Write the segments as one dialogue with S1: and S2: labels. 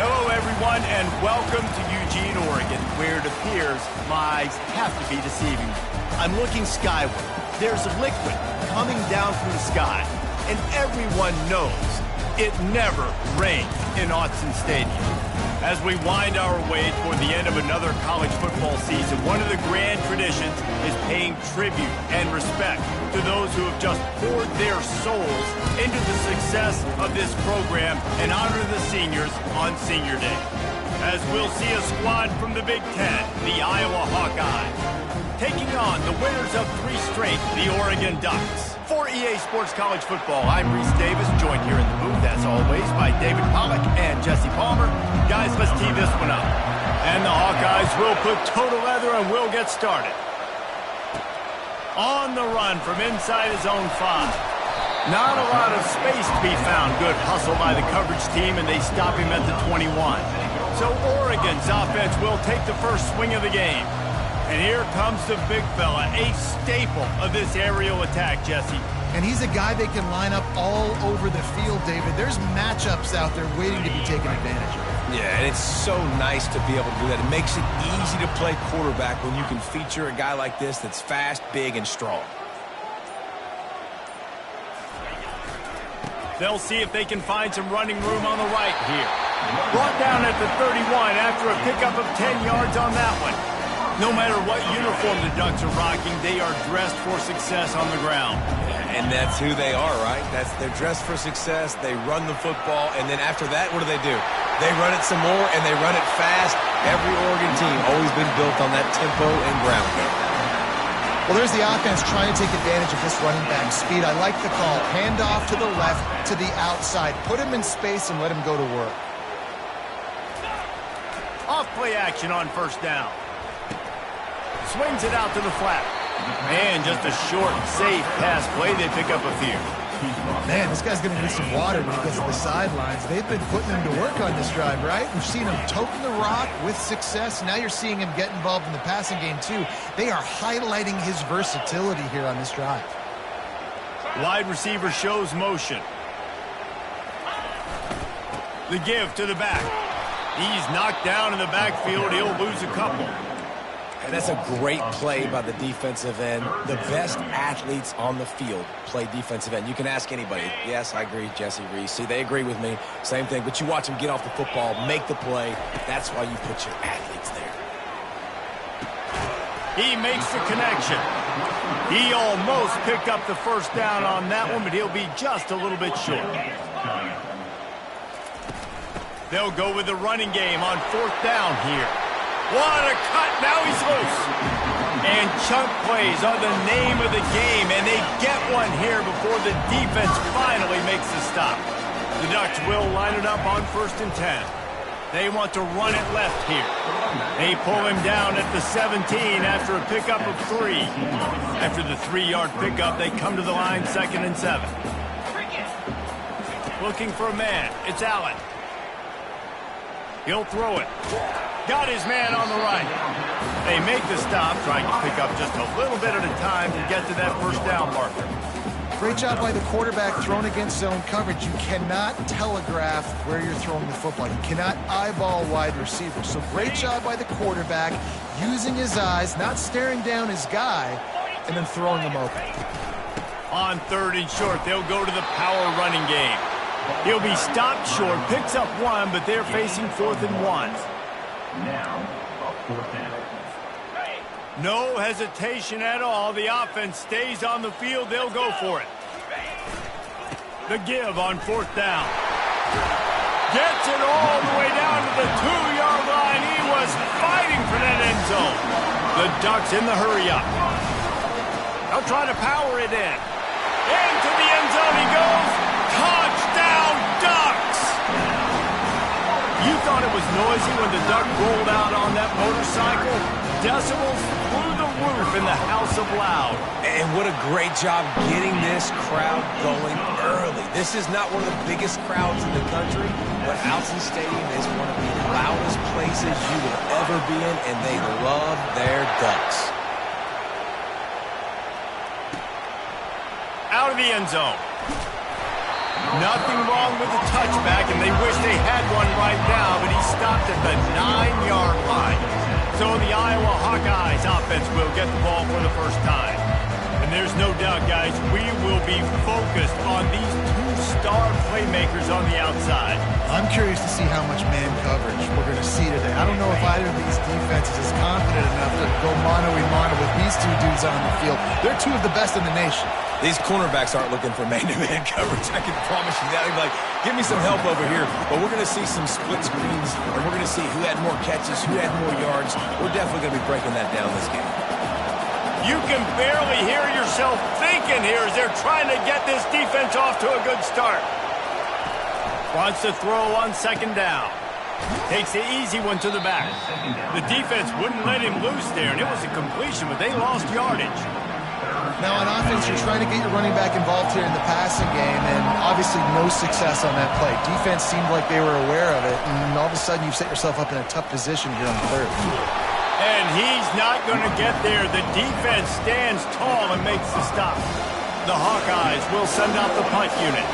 S1: Hello, everyone, and welcome to Eugene, Oregon, where it appears my eyes have to be deceiving me. I'm looking skyward. There's liquid coming down from the sky, and everyone knows it never rains in Autzen Stadium. As we wind our way toward the end of another college football season, one of the grand traditions is paying tribute and respect to those who have just poured their souls into the success of this program and honor the seniors on Senior Day. As we'll see a squad from the Big Ten, the Iowa Hawkeyes, taking on the winners of 3 straight, the Oregon Ducks. For EA Sports College Football, I'm Reese Davis, joined here in the booth, as always, by David Pollack and Jesse Palmer. Guys, let's tee this one up. And the Hawkeyes will put total leather and we'll get started. On the run from inside his own 5. Not a lot of space to be found. Good hustle by the coverage team, and they stop him at the 21. So Oregon's offense will take the first swing of the game. And here comes the big fella, a staple of this aerial attack, Jesse.
S2: And he's a guy they can line up all over the field, David. There's matchups out there waiting to be taken advantage of.
S3: Yeah, and it's so nice to be able to do that. It makes it easy to play quarterback when you can feature a guy like this that's fast, big, and strong.
S1: They'll see if they can find some running room on the right here. Brought down at the 31 after a pickup of 10 yards on that one. No matter what uniform the Ducks are rocking, they are dressed for success on the ground.
S3: And that's who they are, right? They're dressed for success. They run the football, and then after that, what do? They run it some more, and they run it fast. Every Oregon team always been built on that tempo and ground game.
S2: Well, there's the offense trying to take advantage of this running back speed. I like the call. Hand off to the left, to the outside. Put him in space and let him go to work.
S1: Off play action on first down. Swings it out to the flat. And just a short, safe pass play. They pick up a few.
S2: Man, this guy's going to need some water when he gets to the sidelines. They've been putting him to work on this drive, right? We've seen him toting the rock with success. Now you're seeing him get involved in the passing game, too. They are highlighting his versatility here on this drive.
S1: Wide receiver shows motion. The give to the back. He's knocked down in the backfield. He'll lose a couple.
S3: And that's a great play by the defensive end. The best athletes on the field play defensive end. You can ask anybody. Yes, I agree, Jesse, Reese. See, they agree with me. Same thing. But you watch them get off the football, make the play. That's why you put your athletes there.
S1: He makes the connection. He almost picked up the first down on that one, but he'll be just a little bit short. They'll go with the running game on 4th down here. What a cut. Now he's loose. And chunk plays are the name of the game, and they get one here before the defense finally makes the stop. The Ducks will line it up on 1st and 10. They want to run it left here. They pull him down at the 17 after a pickup of 3. After the 3-yard pickup, they come to the line 2nd and 7. Looking for a man. It's Allen. He'll throw it. Got his man on the right. They make the stop, trying to pick up just a little bit at a time to get to that first down marker.
S2: Great job by the quarterback thrown against zone coverage. You cannot telegraph where you're throwing the football. You cannot eyeball wide receivers. So great job by the quarterback using his eyes, not staring down his guy, and then throwing him open.
S1: On 3rd and short, they'll go to the power running game. He'll be stopped short, picks up 1, but they're facing 4th and 1. No hesitation at all. The offense stays on the field. They'll go for it. The give on 4th down. Gets it all the way down to the 2-yard line. He was fighting for that end zone. The Ducks in the hurry-up. They'll try to power it in. Into the end zone he goes. Touchdown, Ducks! You thought it was noisy when the Duck rolled out on that motorcycle? Decibels through the roof in the House of Loud.
S3: And what a great job getting this crowd going early. This is not one of the biggest crowds in the country, but Autzen Stadium is one of the loudest places you will ever be in, and they love their Ducks.
S1: Out of the end zone. Nothing wrong with the touchback, and they wish they had one right now, but he stopped at the 9-yard line. So the Iowa Hawkeyes offense will get the ball for the first time. And there's no doubt, guys, we will be focused on these two star playmakers on the outside.
S2: I'm curious to see how much man coverage we're going to see today. I don't know if either of these defenses is confident enough to go mano-a-mano with these two dudes on the field. They're two of the best in the nation.
S3: These cornerbacks aren't looking for man-to-man coverage. I can promise you that. They're like, give me some help over here. But we're going to see some split screens, and we're going to see who had more catches, who had more yards. We're definitely going to be breaking that down this game.
S1: You can barely hear yourself thinking here as they're trying to get this defense off to a good start. Wants to throw on second down. Takes the easy one to the back. The defense wouldn't let him loose there, and it was a completion, but they lost yardage.
S2: Now on offense, you're trying to get your running back involved here in the passing game, and obviously no success on that play. Defense seemed like they were aware of it, and all of a sudden you've set yourself up in a tough position here on third.
S1: And he's not going to get there. The defense stands tall and makes the stop. The Hawkeyes will send out the punt unit.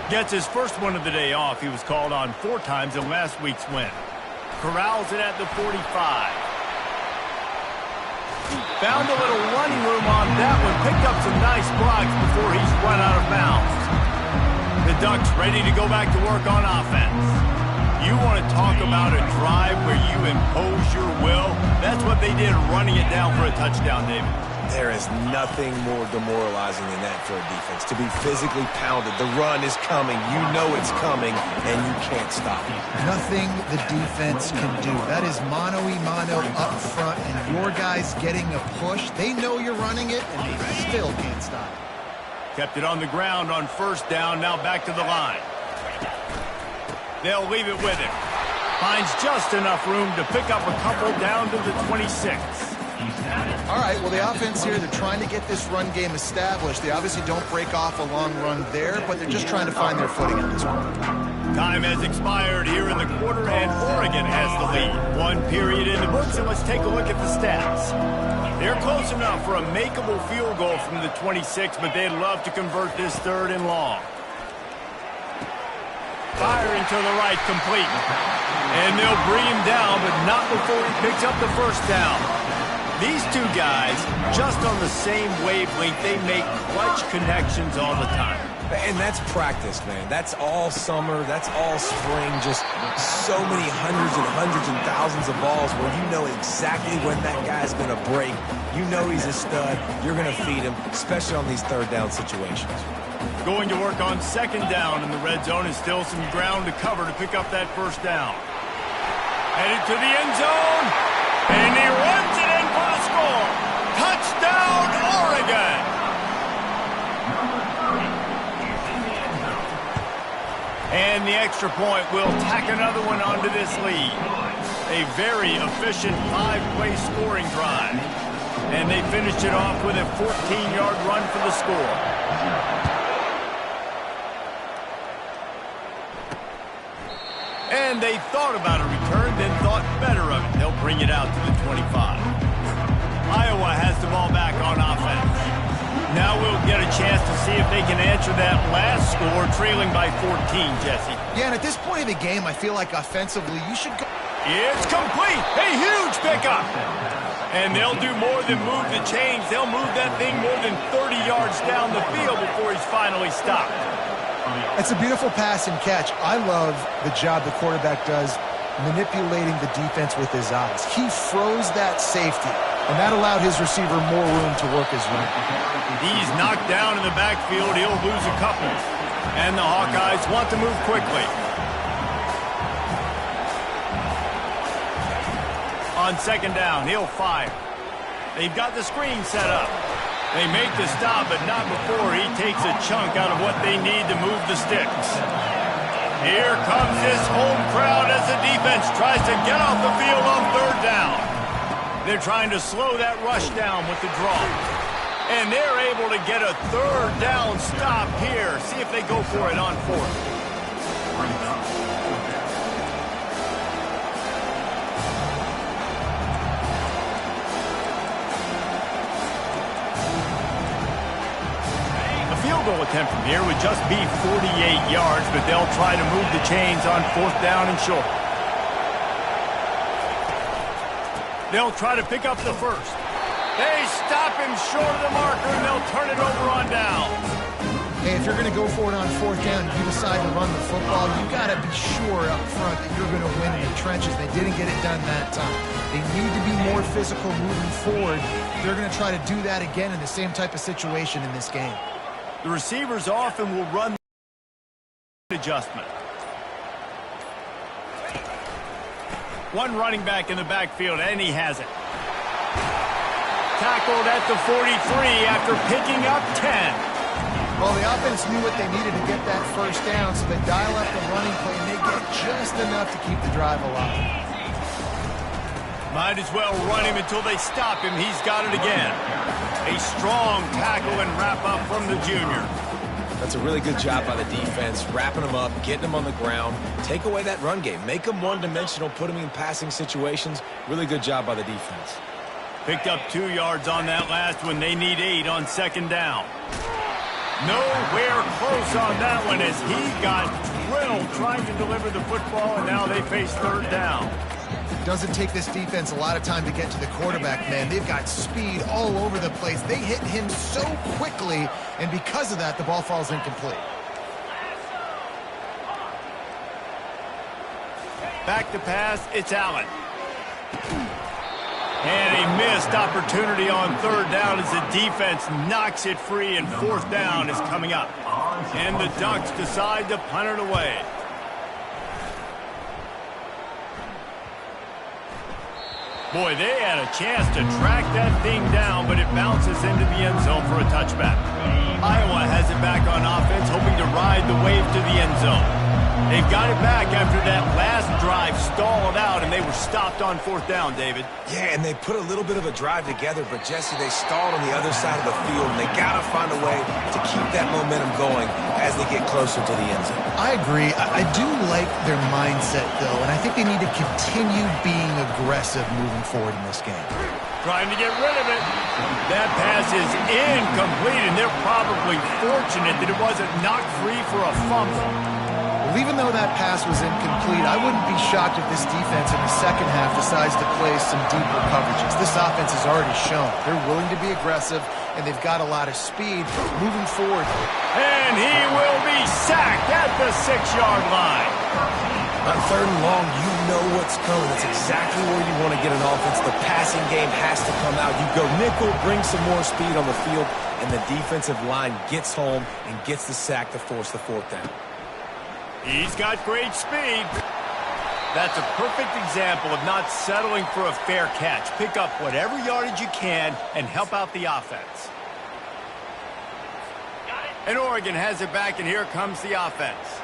S1: Gets his first one of the day off. He was called on 4 times in last week's win. Corrals it at the 45. Found a little running room on that one. Picked up some nice blocks before he's run out of bounds. The Ducks ready to go back to work on offense. You want to talk about a drive where you impose your will? That's what they did, running it down for a touchdown, David.
S3: There is nothing more demoralizing than that for a defense. To be physically pounded. The run is coming. You know it's coming, and you can't stop it.
S2: Nothing the defense can do. That is mano-a-mano up front, and your guys getting a push. They know you're running it, and they still can't stop it.
S1: Kept it on the ground on first down. Now back to the line. They'll leave it with him. Finds just enough room to pick up a couple down to the 26.
S2: All right, well, the offense here, they're trying to get this run game established. They obviously don't break off a long run there, but they're just trying to find their footing at this point.
S1: Time has expired here in the quarter, and Oregon has the lead. 1 period in the books, and let's take a look at the stats. They're close enough for a makeable field goal from the 26, but they'd love to convert this 3rd and long. Firing to the right, complete. And they'll bring him down, but not before he picks up the first down. These two guys, just on the same wavelength, they make clutch connections all the time.
S3: And that's practice, man. That's all summer. That's all spring. Just so many hundreds and thousands of balls where you know exactly when that guy's going to break. You know he's a stud. You're going to feed him, especially on these 3rd down situations.
S1: Going to work on second down, and the red zone is still some ground to cover to pick up that first down. Headed to the end zone, and he runs it in for the score. Touchdown, Oregon! And the extra point will tack another one onto this lead. A very efficient 5-play scoring drive. And they finished it off with a 14-yard run for the score. And they thought about a return, then thought better of it. They'll bring it out to the 25. Iowa has the ball back on offense. Now we'll get a chance to see if they can answer that last score, trailing by 14, Jesse.
S2: Yeah, and at this point of the game, I feel like offensively, you should go.
S1: It's complete. A huge pickup. And they'll do more than move the chains. They'll move that thing more than 30 yards down the field before he's finally stopped.
S2: It's a beautiful pass and catch. I love the job the quarterback does manipulating the defense with his eyes. He froze that safety, and that allowed his receiver more room to work his run.
S1: He's knocked down in the backfield. He'll lose a couple. And the Hawkeyes want to move quickly. On second down, he'll fire. They've got the screen set up. They make the stop, but not before he takes a chunk out of what they need to move the sticks. Here comes this home crowd as the defense tries to get off the field on 3rd down. They're trying to slow that rush down with the draw. And they're able to get a 3rd down stop here. See if they go for it on 4th. goal attempt from here would just be 48 yards, but they'll try to move the chains on 4th down and short. They'll try to pick up the first. They stop him short of the marker, and they'll turn it over on down.
S2: Hey, if you're going to go for it on 4th down, you decide to run the football, you got to be sure up front that you're going to win in the trenches. They didn't get it done that time. They need to be more physical moving forward. They're going to try to do that again in the same type of situation in this game.
S1: The receivers often will run the adjustment. One running back in the backfield, and he has it. Tackled at the 43 after picking up 10.
S2: Well, the offense knew what they needed to get that first down, so they dial up the running play, and they get just enough to keep the drive alive.
S1: Might as well run him until they stop him. He's got it again. A strong tackle and wrap-up from the junior.
S3: That's a really good job by the defense, wrapping them up, getting them on the ground. Take away that run game. Make them one-dimensional, put them in passing situations. Really good job by the defense.
S1: Picked up 2 yards on that last one. They need 8 on 2nd down. Nowhere close on that one as he got drilled trying to deliver the football, and now they face 3rd down.
S2: It doesn't take this defense a lot of time to get to the quarterback, man. They've got speed all over the place. They hit him so quickly, and because of that, the ball falls incomplete.
S1: Back to pass, it's Allen. And a missed opportunity on 3rd down as the defense knocks it free, and 4th down is coming up. And the Ducks decide to punt it away. Boy, they had a chance to track that thing down, but it bounces into the end zone for a touchback. Iowa has it back on offense, hoping to ride the wave to the end zone. They've got it back after that last drive stalled out, and they were stopped on 4th down, David.
S3: Yeah, and they put a little bit of a drive together, but, Jesse, they stalled on the other side of the field, and they got to find a way to keep that momentum going as they get closer to the end zone.
S2: I agree. I do like their mindset, though, and I think they need to continue being aggressive moving forward in this game.
S1: Trying to get rid of it. That pass is incomplete, and they're probably fortunate that it wasn't knocked free for a fumble.
S2: Well, even though that pass was incomplete, I wouldn't be shocked if this defense in the second half decides to play some deeper coverages. This offense has already shown they're willing to be aggressive, and they've got a lot of speed moving forward.
S1: And he will be sacked at the 6-yard line.
S3: On 3rd and long, you know what's coming. It's exactly where you want to get an offense. The passing game has to come out. You go nickel, bring some more speed on the field, and the defensive line gets home and gets the sack to force the 4th down.
S1: He's got great speed. That's a perfect example of not settling for a fair catch. Pick up whatever yardage you can and help out the offense. And Oregon has it back, and here comes the offense.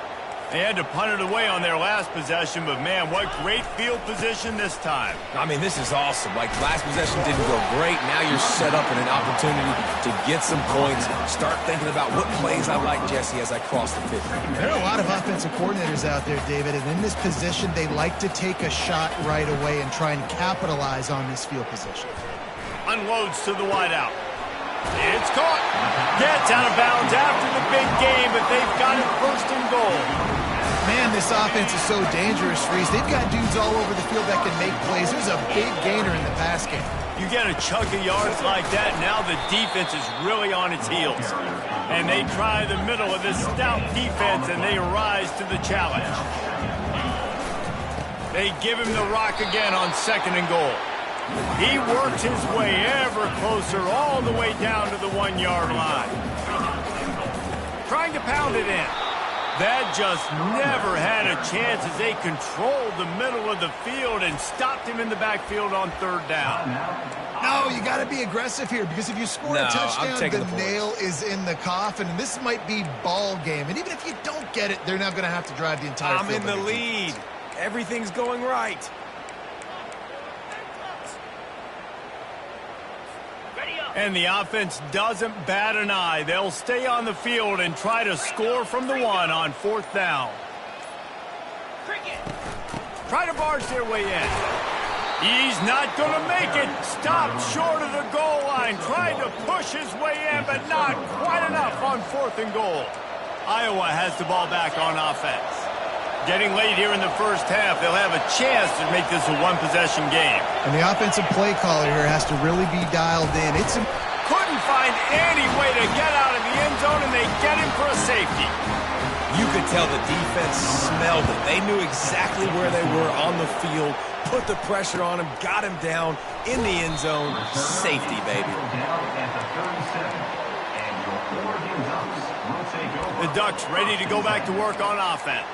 S1: They had to punt it away on their last possession, but, man, what great field position this time.
S3: I mean, this is awesome. Like, last possession didn't go great. Now you're set up in an opportunity to get some points. Start thinking about what plays I like, Jesse, as I cross the 50.
S2: There are a lot of offensive coordinators out there, David, and in this position, they like to take a shot right away and try and capitalize on this field position.
S1: Unloads to the wideout. It's caught. Gets out of bounds after the big game, but they've got it 1st and goal.
S2: Man, this offense is so dangerous, Reese. They've got dudes all over the field that can make plays. There's a big gainer in the pass game.
S1: You get a chunk of yards like that, now the defense is really on its heels. And they try the middle of this stout defense, and they rise to the challenge. They give him the rock again on 2nd and goal. He works his way ever closer all the way down to the 1-yard line. Trying to pound it in. That just never had a chance as they controlled the middle of the field and stopped him in the backfield on 3rd down.
S2: No, you got to be aggressive here because if you score a touchdown, the nail is in the coffin, and this might be ball game. And even if you don't get it, they're not going to have to drive the entire field.
S3: I'm in the lead. Everything's going right.
S1: And the offense doesn't bat an eye. They'll stay on the field and try to score from the 1 on 4th down. Try to barge their way in. He's not going to make it. Stopped short of the goal line. Tried to push his way in, but not quite enough on 4th and goal. Iowa has the ball back on offense. Getting late here in the first half, they'll have a chance to make this a one-possession game.
S2: And the offensive play caller here has to really be dialed in.
S1: Couldn't find any way to get out of the end zone, and they get him for a safety.
S3: You could tell the defense smelled it. They knew exactly where they were on the field, put the pressure on him, got him down in the end zone. Safety, baby.
S1: The Ducks ready to go back to work on offense.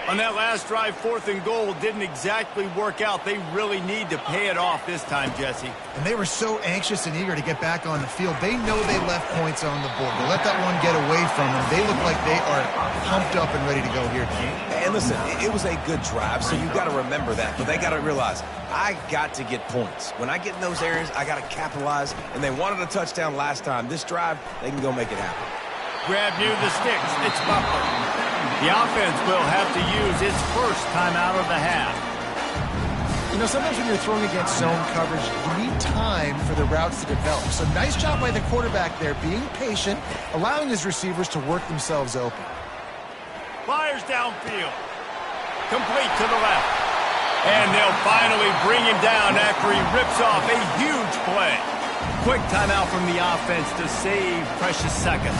S1: On that last drive, 4th and goal didn't exactly work out. They really need to pay it off this time, Jesse.
S2: And they were so anxious and eager to get back on the field. They know they left points on the board. To let that one get away from them, they look like they are pumped up and ready to go here.
S3: And listen, it was a good drive, so you got to remember that. But they got to realize, I got to get points. When I get in those areas, I got to capitalize. And they wanted a touchdown last time. This drive, they can go make it happen.
S1: Grab near the sticks. It's Butler. The offense will have to use its first timeout of the half.
S2: You know, sometimes when you're throwing against zone coverage, you need time for the routes to develop. So nice job by the quarterback there, being patient, allowing his receivers to work themselves open.
S1: Fires downfield. Complete to the left. And they'll finally bring him down after he rips off a huge play. Quick timeout from the offense to save precious seconds.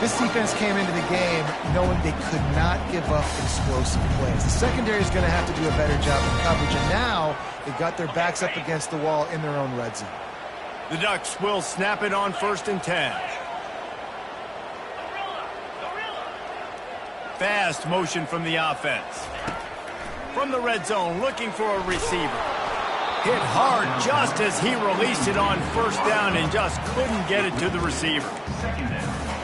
S2: This defense came into the game knowing they could not give up explosive plays. The secondary is going to have to do a better job of coverage, and now they've got their backs up against the wall in their own red zone.
S1: The Ducks will snap it on 1st and 10. Fast motion from the offense. From the red zone, looking for a receiver. Hit hard just as he released it on 1st down and just couldn't get it to the receiver.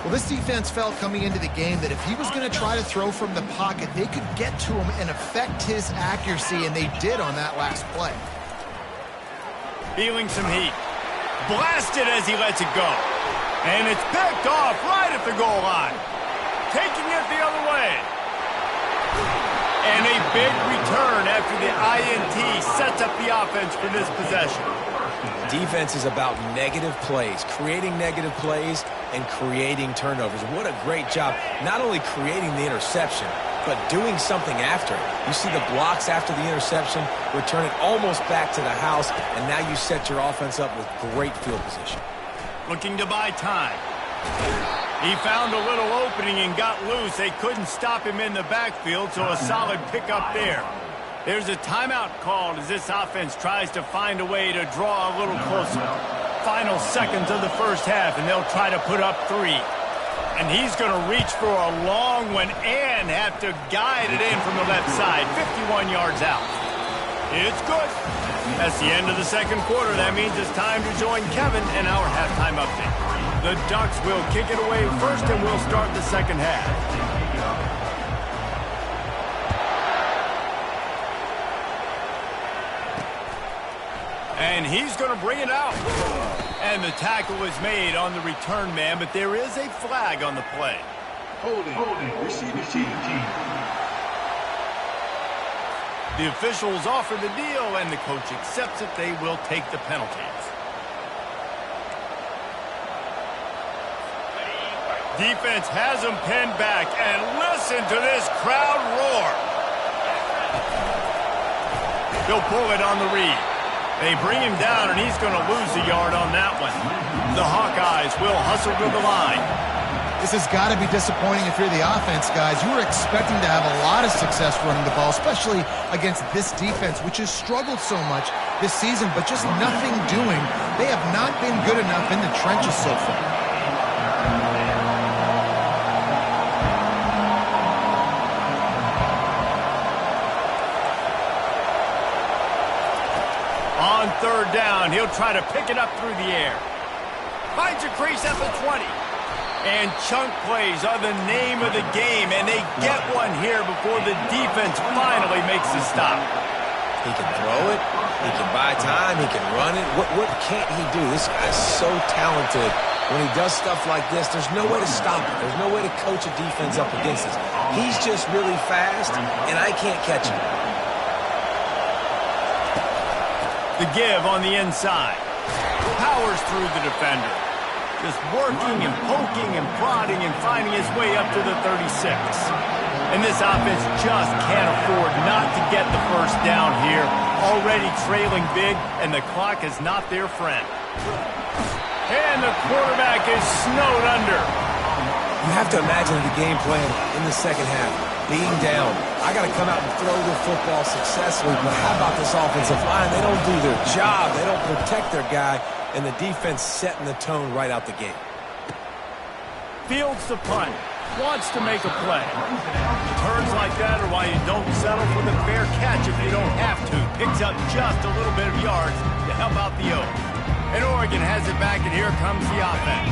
S2: Well, this defense felt coming into the game that if he was going to try to throw from the pocket, they could get to him and affect his accuracy, and they did on that last play.
S1: Feeling some heat. Blasted as he lets it go. And it's picked off right at the goal line. Taking it the other way. And a big return after the INT sets up the offense for this possession.
S3: Defense is about negative plays, creating negative plays and creating turnovers. What a great job, not only creating the interception, but doing something after it. You see the blocks after the interception, return it almost back to the house, and now you set your offense up with great field position.
S1: Looking to buy time. He found a little opening and got loose. They couldn't stop him in the backfield, so a solid pickup there. There's a timeout called as this offense tries to find a way to draw a little closer. Final seconds of the first half, and they'll try to put up 3. And he's going to reach for a long one and have to guide it in from the left side, 51 yards out. It's good. That's the end of the second quarter. That means it's time to join Kevin in our halftime update. The Ducks will kick it away first, and we'll start the second half. And he's going to bring it out. And the tackle is made on the return man, but there is a flag on the play.
S4: Holding, receiving team.
S1: The officials offer the deal, and the coach accepts it. They will take the penalties. Defense has them pinned back, and listen to this crowd roar. He'll pull it on the read. They bring him down, and he's going to lose a yard on that one. The Hawkeyes will hustle to the line.
S2: This has got to be disappointing if you're the offense, guys. You were expecting to have a lot of success running the ball, especially against this defense, which has struggled so much this season, but just nothing doing. They have not been good enough in the trenches so far.
S1: On 3rd down, he'll try to pick it up through the air. Finds a crease at the 20. And chunk plays are the name of the game, and they get one here before the defense finally makes the stop.
S3: He can throw it. He can buy time. He can run it. What can't he do? This guy's so talented. When he does stuff like this, there's no way to stop it. There's no way to coach a defense up against this. He's just really fast, and I can't catch him.
S1: The give on the inside. Powers through the defender. Just working and poking and prodding and finding his way up to the 36. And this offense just can't afford not to get the first down here. Already trailing big, and the clock is not their friend. And the quarterback is snowed under.
S3: You have to imagine the game plan in the second half. Being down, I got to come out and throw the football successfully. But how about this offensive line? They don't do their job. They don't protect their guy. And the defense setting the tone right out the gate.
S1: Fields the punt. Wants to make a play. Turns like that are why you don't settle for the fair catch if you don't have to. Picks up just a little bit of yards to help out the Oaks. And Oregon has it back, and here comes the offense.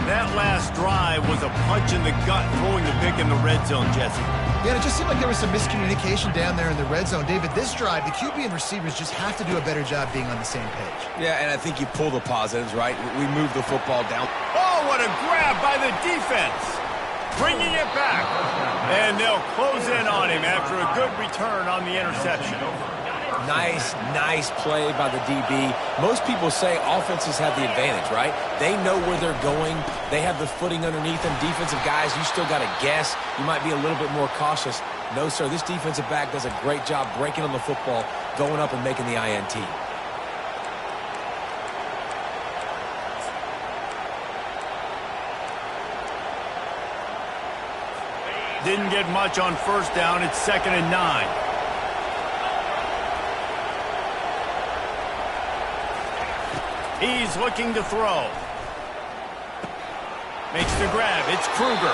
S1: That last drive was a punch in the gut, throwing the pick in the red zone, Jesse.
S2: Yeah, it just seemed like there was some miscommunication down there in the red zone. David, this drive, the QB and receivers just have to do a better job being on the same page.
S3: Yeah, and I think you pull the positives, right? We move the football down.
S1: Oh, what a grab by the defense. Bringing it back. And they'll close in on him after a good return on the interception.
S3: Nice play by the DB. Most people say offenses have the advantage, right? They know where they're going. They have the footing underneath them. Defensive guys, you still got to guess. You might be a little bit more cautious. No, sir, this defensive back does a great job breaking on the football, going up and making the INT.
S1: Didn't get much on first down. It's 2nd and 9. He's looking to throw. Makes the grab. It's Kruger.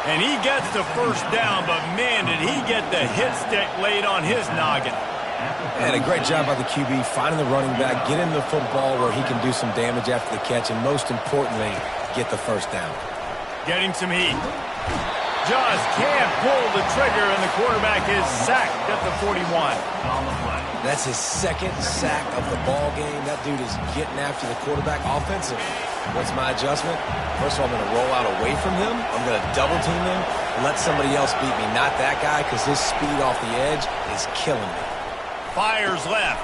S1: And he gets the first down, but man, did he get the hit stick laid on his noggin.
S3: And a great job by the QB finding the running back, getting the football where he can do some damage after the catch, and most importantly, get the first down.
S1: Getting some heat. Just can't pull the trigger, and the quarterback is sacked at the 41.
S3: That's his second sack of the ball game. That dude is getting after the quarterback offensive. What's my adjustment? First of all, I'm going to roll out away from him. I'm going to double team him and let somebody else beat me. Not that guy, because his speed off the edge is killing me.
S1: Fires left.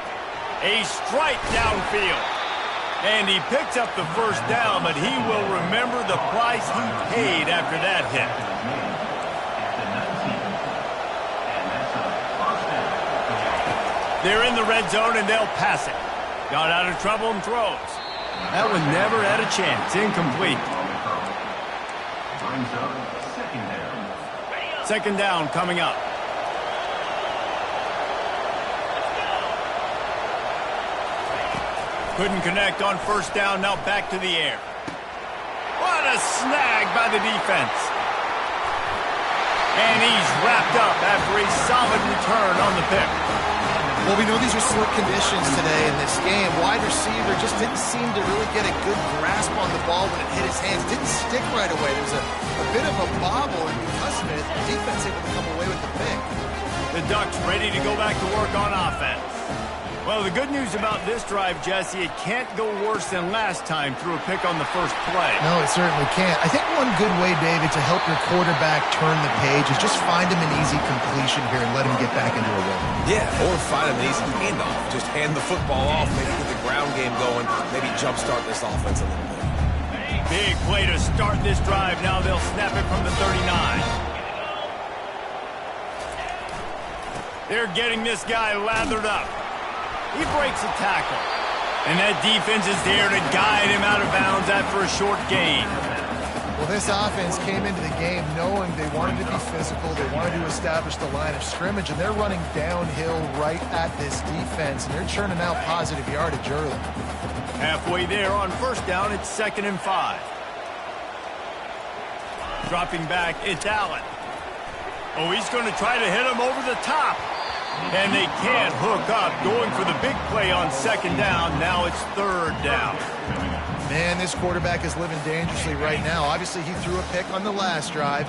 S1: A strike downfield. And he picks up the first down, but he will remember the price he paid after that hit. They're in the red zone, and they'll pass it. Got out of trouble and throws. That one never had a chance. Incomplete. Second down coming up. Couldn't connect on first down. Now back to the air. What a snag by the defense. And he's wrapped up after a solid return on the pick.
S2: Well, we know these are slick conditions today in this game. Wide receiver just didn't seem to really get a good grasp on the ball when it hit his hands. Didn't stick right away. There was a bit of a bobble, and because of it, the defense able to come away with the pick.
S1: The Ducks ready to go back to work on offense. Well, the good news about this drive, Jesse, it can't go worse than last time through a pick on the first play.
S2: No, it certainly can't. I think one good way, David, to help your quarterback turn the page is just find him an easy completion here and let him get back into a rhythm.
S3: Yeah, or find him an easy handoff. Just hand the football off, maybe get the ground game going, maybe jumpstart this offense a little bit.
S1: Big play to start this drive. Now they'll snap it from the 39. They're getting this guy lathered up. He breaks a tackle. And that defense is there to guide him out of bounds after a short gain.
S2: Well, this offense came into the game knowing they wanted to be physical. They wanted to establish the line of scrimmage, and they're running downhill right at this defense, and they're churning out positive yardage early.
S1: Halfway there on first down, it's 2nd and 5. Dropping back, it's Allen. Oh, he's going to try to hit him over the top. And they can't hook up, going for the big play on second down. Now it's third down.
S2: Man, this quarterback is living dangerously right now. Obviously, he threw a pick on the last drive.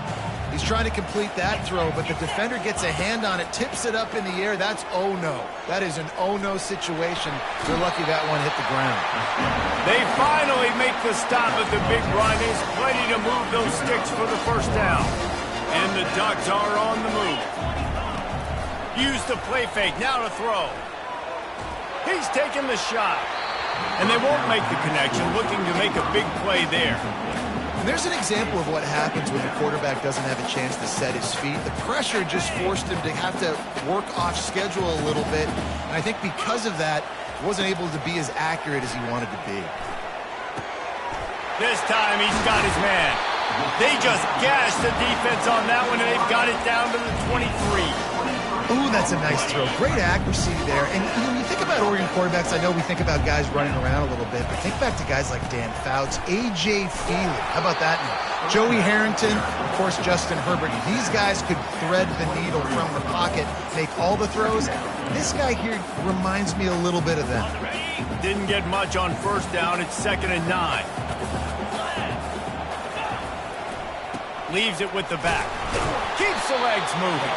S2: He's trying to complete that throw, but the defender gets a hand on it, tips it up in the air. That's oh-no. That is an oh-no situation. They're lucky that one hit the ground.
S1: They finally make the stop at the big run. He's plenty to move those sticks for the first down. And the Ducks are on the move. Use the play fake, now to throw. He's taking the shot. And they won't make the connection, looking to make a big play there.
S2: And there's an example of what happens when the quarterback doesn't have a chance to set his feet. The pressure just forced him to have to work off schedule a little bit. And I think because of that, he wasn't able to be as accurate as he wanted to be.
S1: This time he's got his man. They just gashed the defense on that one, and they've got it down to the 23.
S2: Ooh, that's a nice throw. Great accuracy there. And when you think about Oregon quarterbacks, I know we think about guys running around a little bit, but think back to guys like Dan Fouts, A.J. Feely. How about that name? Joey Harrington, of course, Justin Herbert. These guys could thread the needle from the pocket, make all the throws. This guy here reminds me a little bit of them.
S1: Didn't get much on first down. It's 2nd and 9. Leaves it with the back. Keeps the legs moving.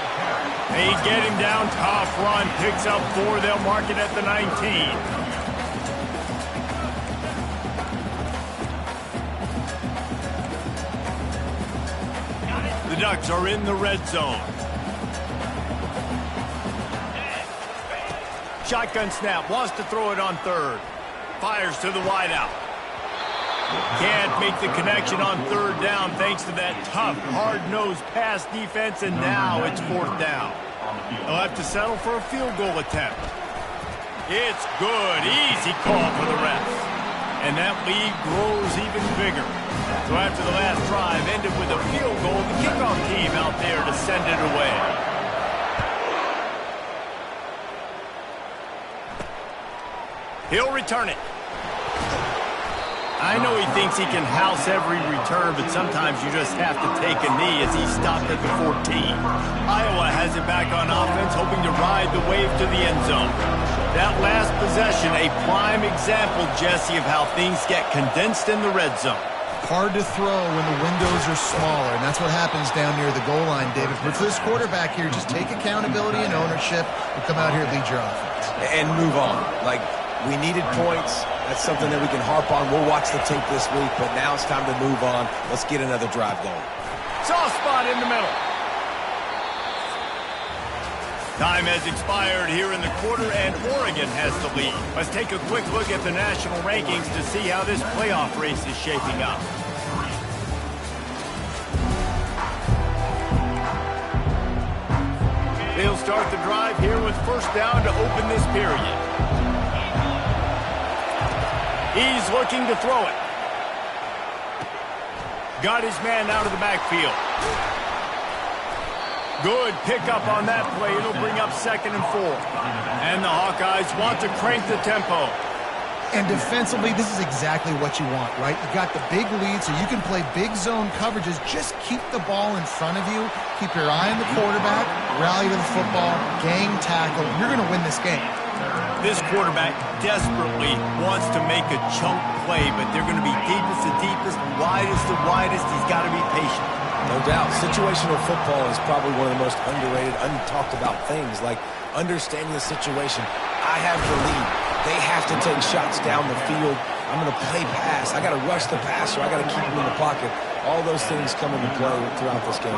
S1: They get him down. Tough run. Picks up 4. They'll mark it at the 19. The Ducks are in the red zone. Shotgun snap. Wants to throw it on 3rd. Fires to the wideout. Can't make the connection on 3rd down thanks to that tough, hard-nosed pass defense, and now it's 4th down. They'll have to settle for a field goal attempt. It's good. Easy call for the refs. And that lead grows even bigger. So after the last drive ended with a field goal, the kickoff team out there to send it away. He'll return it. I know he thinks he can house every return, but sometimes you just have to take a knee as he stopped at the 14. Iowa has it back on offense, hoping to ride the wave to the end zone. That last possession, a prime example, Jesse, of how things get condensed in the red zone.
S2: Hard to throw when the windows are smaller, and that's what happens down near the goal line, David. But for this quarterback here, just take accountability and ownership and come out here and lead your offense.
S3: And move on. Like, we needed points. That's something that we can harp on. We'll watch the tape this week, but now it's time to move on. Let's get another drive going.
S1: Soft spot in the middle. Time has expired here in the quarter, and Oregon has the lead. Let's take a quick look at the national rankings to see how this playoff race is shaping up. They'll start the drive here with 1st down to open this period. He's looking to throw it. Got his man out of the backfield. Good pickup on that play. It'll bring up 2nd and 4. And the Hawkeyes want to crank the tempo.
S2: And defensively, this is exactly what you want, right? You got the big lead, so you can play big zone coverages. Just keep the ball in front of you. Keep your eye on the quarterback. Rally to the football. Gang tackle. You're going to win this game.
S1: This quarterback desperately wants to make a chunk play, but they're going to be deepest to deepest, widest to widest. He's got to be patient.
S3: No doubt. Situational football is probably one of the most underrated, untalked about things, like understanding the situation. I have the lead. They have to take shots down the field. I'm going to play pass. I got to rush the passer. I got to keep him in the pocket. All those things come into play throughout this game.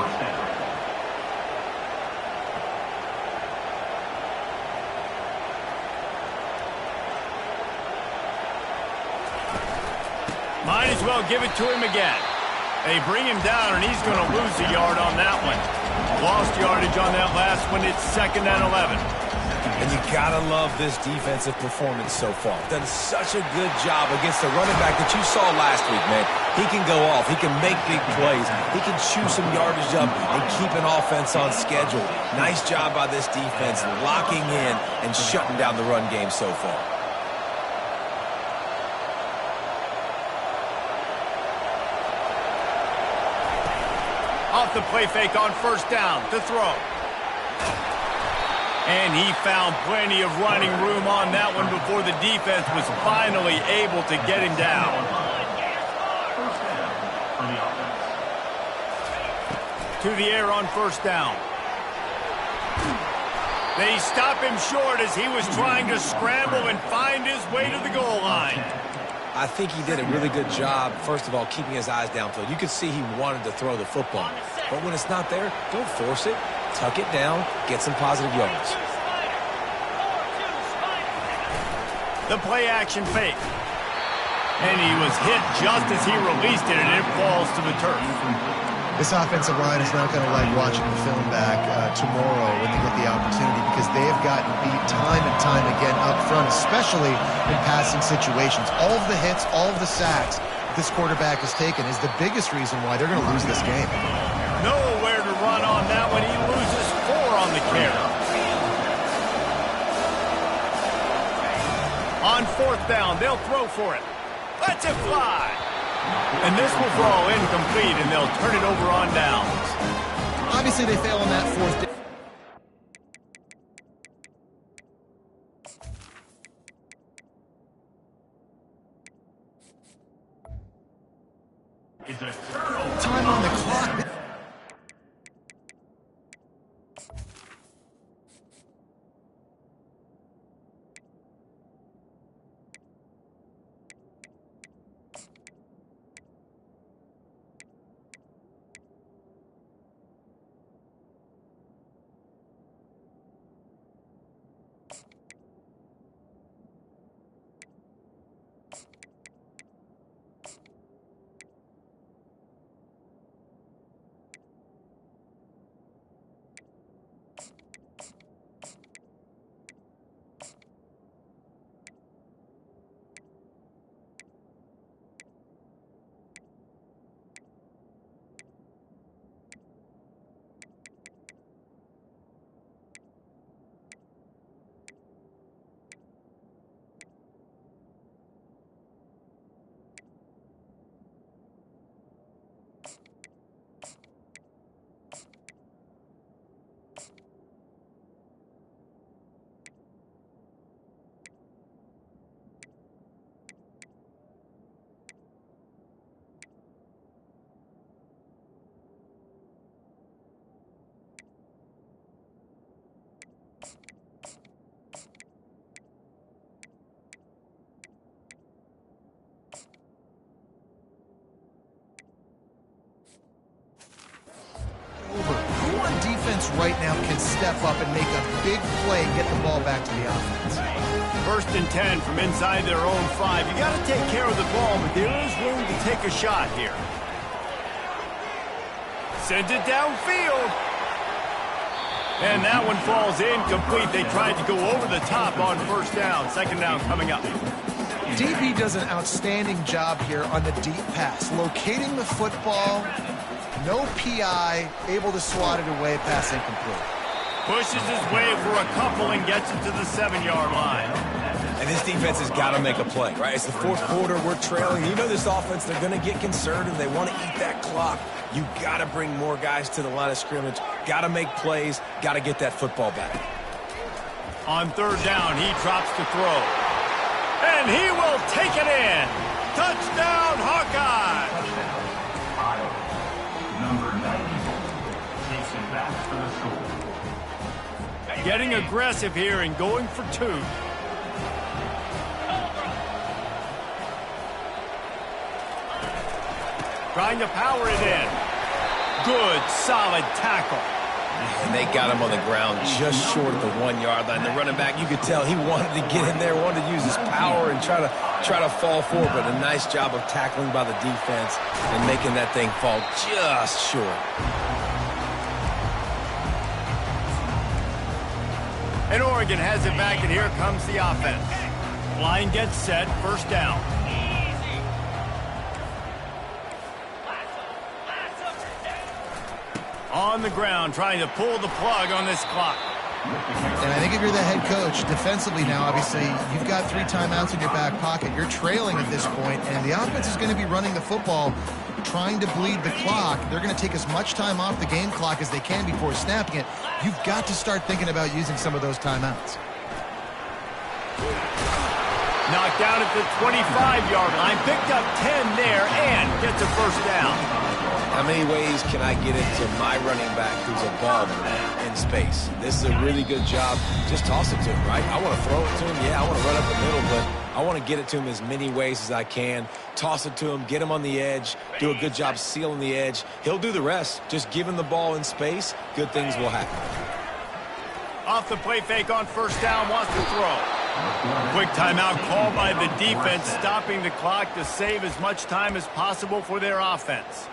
S1: Might as well give it to him again. They bring him down, and he's going to lose a yard on that one. Lost yardage on that last one. It's 2nd and 11.
S3: And you gotta love this defensive performance so far. Done such a good job against the running back that you saw last week, man. He can go off. He can make big plays. He can chew some yardage up and keep an offense on schedule. Nice job by this defense locking in and shutting down the run game so far.
S1: Off the play fake on 1st down to throw. And he found plenty of running room on that one before the defense was finally able to get him down. To the air on 1st down. They stop him short as he was trying to scramble and find his way to the goal line.
S3: I think he did a really good job, first of all, keeping his eyes downfield. You could see he wanted to throw the football. But when it's not there, don't force it. Tuck it down, get some positive yards.
S1: The play action fake. And he was hit just as he released it, and it falls to the turf.
S2: This offensive line is not going to like watching the film back tomorrow when they get the opportunity, because they have gotten beat time and time again up front, especially in passing situations. All of the hits, all of the sacks this quarterback has taken is the biggest reason why they're going to lose this game.
S1: Nowhere to run on that one. He loses 4 on the carry. On 4th down, they'll throw for it. Let's it fly. And this will fall incomplete, and they'll turn it over on downs.
S2: Obviously, they fail on that 4th down. Time on the clock. Right now can step up and make a big play and get the ball back to the offense.
S1: 1st and 10 from inside their own 5. You got to take care of the ball, but there is room to take a shot here. Sends it downfield. And that one falls incomplete. They tried to go over the top on 1st down. 2nd down coming up.
S2: DB does an outstanding job here on the deep pass, locating the football. No PI, able to swat it away, pass incomplete.
S1: Pushes his way for a couple and gets it to the 7-yard line.
S3: And this defense has got to make a play, right? It's the 4th quarter. We're trailing. You know this offense, they're going to get conservative. They want to eat that clock. You got to bring more guys to the line of scrimmage. Got to make plays. Got to get that football back.
S1: On 3rd down, he drops to throw. And he will take it in. Touchdown, Hawkeye.
S4: Number 90 takes it back for the score.
S1: Getting aggressive here and going for 2. Trying to power it in. Good, solid tackle.
S3: And they got him on the ground just short of the 1-yard line. The running back, you could tell he wanted to get in there, wanted to use his power and try to fall forward, but a nice job of tackling by the defense and making that thing fall just short.
S1: And Oregon has it back, and here comes the offense. Line gets set, 1st down. On the ground, trying to pull the plug on this clock.
S2: And I think if you're the head coach, defensively now, obviously, you've got 3 timeouts in your back pocket. You're trailing at this point, and the offense is going to be running the football, trying to bleed the clock. They're going to take as much time off the game clock as they can before snapping it. You've got to start thinking about using some of those timeouts.
S1: Knocked down at the 25-yard line, picked up 10 there, and gets a 1st down.
S3: How many ways can I get it to my running back who's a baller in space? This is a really good job. Just toss it to him, right? I want to throw it to him. Yeah, I want to run up the middle, but I want to get it to him as many ways as I can. Toss it to him, get him on the edge, do a good job sealing the edge. He'll do the rest. Just give him the ball in space. Good things will happen.
S1: Off the play fake on 1st down, wants to throw. Quick timeout called by the defense, stopping the clock to save as much time as possible for their offense.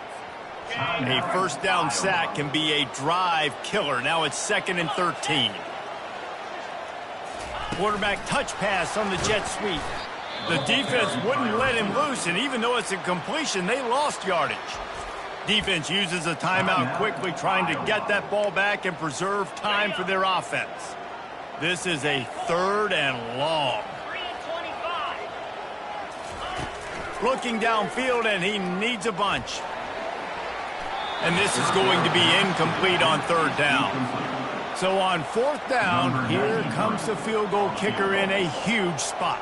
S1: A first down sack can be a drive killer. Now it's 2nd and 13. Quarterback touch pass on the jet sweep. The defense wouldn't let him loose, and even though it's a completion, they lost yardage. Defense uses a timeout quickly, trying to get that ball back and preserve time for their offense. This is a 3rd and long. Looking downfield, and he needs a bunch. And this is going to be incomplete on 3rd down. So on 4th down, here comes the field goal kicker in a huge spot.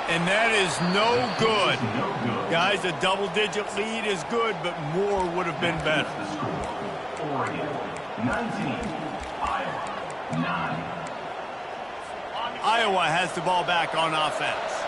S1: And that is no good. Guys, a double-digit lead is good, but more would have been better.
S4: Oregon, 19, Iowa, 9.
S1: Iowa has the ball back on offense.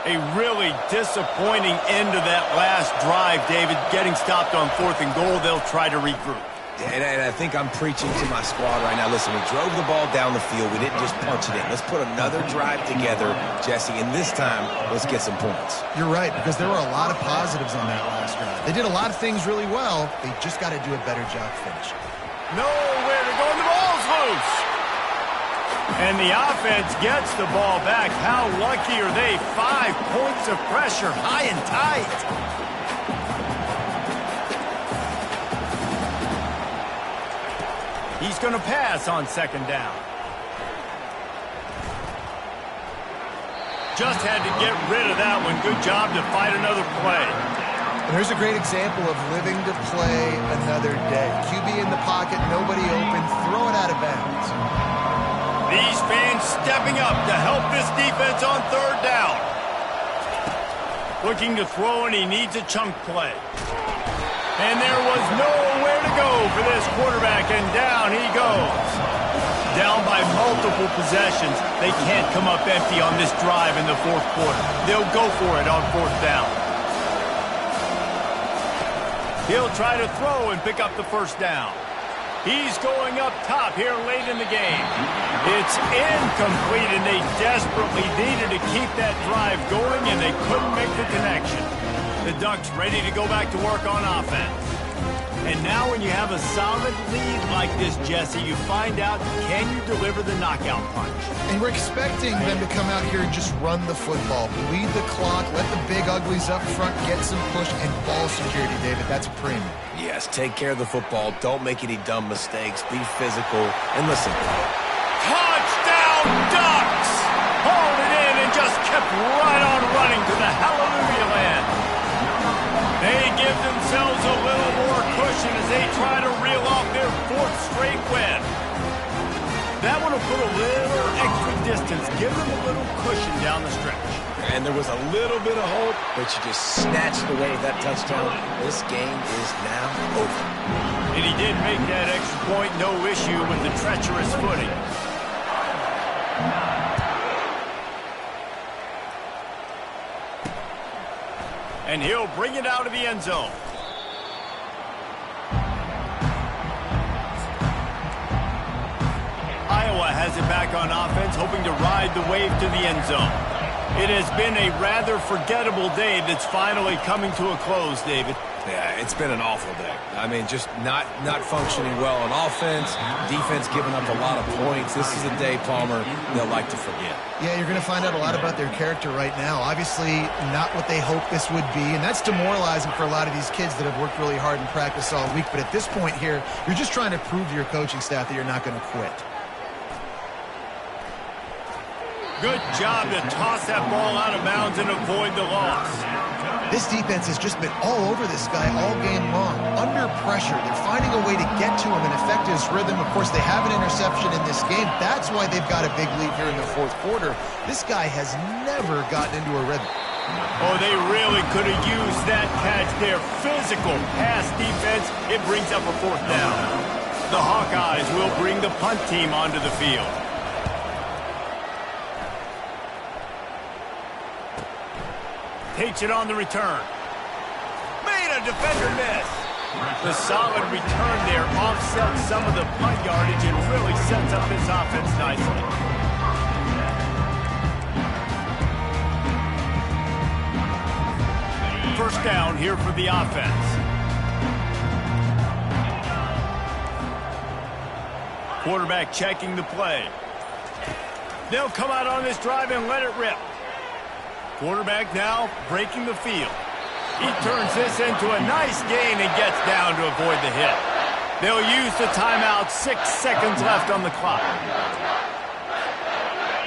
S1: A really disappointing end to that last drive, David. Getting stopped on 4th and goal, they'll try to regroup.
S3: And I think I'm preaching to my squad right now. Listen, we drove the ball down the field. We didn't just punch it in. Let's put another drive together, Jesse, and this time, let's get some points.
S2: You're right, because there were a lot of positives on that last drive. They did a lot of things really well. They just got to do a better job finishing.
S1: Nowhere to go, and the ball's loose. And the offense gets the ball back. How lucky are they? 5 points of pressure, high and tight. He's going to pass on 2nd down. Just had to get rid of that one. Good job to fight another play.
S2: And here's a great example of living to play another day. QB in the pocket, nobody open, throw it out of bounds.
S1: These fans stepping up to help this defense on 3rd down. Looking to throw, and he needs a chunk play. And there was nowhere to go for this quarterback, and down he goes. Down by multiple possessions. They can't come up empty on this drive in the 4th quarter. They'll go for it on 4th down. He'll try to throw and pick up the 1st down. He's going up top here late in the game. It's incomplete, and they desperately needed to keep that drive going, and they couldn't make the connection. The Ducks ready to go back to work on offense. And now when you have a solid lead like this, Jesse, you find out, can you deliver the knockout punch?
S2: And we're expecting them to come out here and just run the football, bleed the clock, let the big uglies up front get some push, and ball security, David. That's a premium.
S3: Yes, take care of the football. Don't make any dumb mistakes. Be physical. And listen.
S1: Touchdown, Ducks! Hauled it in and just kept right on running to the hallelujah land. They give themselves a little more cushion as they try to reel off their 4th straight win. That would have put a little extra distance, give them a little cushion down the stretch.
S3: And there was a little bit of hope, but you just snatched away that touchdown. This game is now over.
S1: And he did make that extra point, no issue with the treacherous footing. And he'll bring it out of the end zone. Iowa has it back on offense, hoping to ride the wave to the end zone. It has been a rather forgettable day that's finally coming to a close, David.
S3: Yeah, it's been an awful day. I mean, just not functioning well on offense, defense giving up a lot of points. This is a day, Palmer, they'll like to forget.
S2: Yeah, you're going to find out a lot about their character right now. Obviously, not what they hoped this would be, and that's demoralizing for a lot of these kids that have worked really hard in practice all week. But at this point here, you're just trying to prove to your coaching staff that you're not going to quit.
S1: Good job to toss that ball out of bounds and avoid the loss.
S2: This defense has just been all over this guy all game long. Under pressure, they're finding a way to get to him and affect his rhythm. Of course, they have an interception in this game. That's why they've got a big lead here in the 4th quarter. This guy has never gotten into a rhythm.
S1: Oh, they really could have used that catch there. Physical pass defense. It brings up a 4th down. The Hawkeyes will bring the punt team onto the field. Takes it on the return. Made a defender miss. The solid return there offsets some of the punt yardage and really sets up this offense nicely. First down here for the offense. Quarterback checking the play. They'll come out on this drive and let it rip. Quarterback now breaking the field. He turns this into a nice gain and gets down to avoid the hit. They'll use the timeout. 6 seconds left on the clock.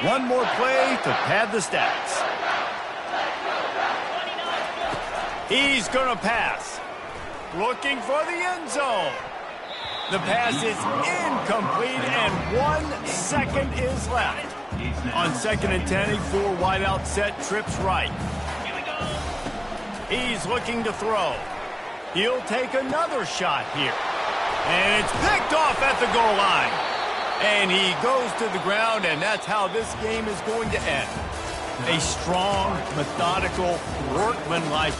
S1: One more play to pad the stats. He's going to pass. Looking for the end zone. The pass is incomplete, and 1 second is left. On 2nd and 10, a 4 wide out set, trips right. He's looking to throw. He'll take another shot here. And it's picked off at the goal line. And he goes to the ground, and that's how this game is going to end. A strong, methodical, workmanlike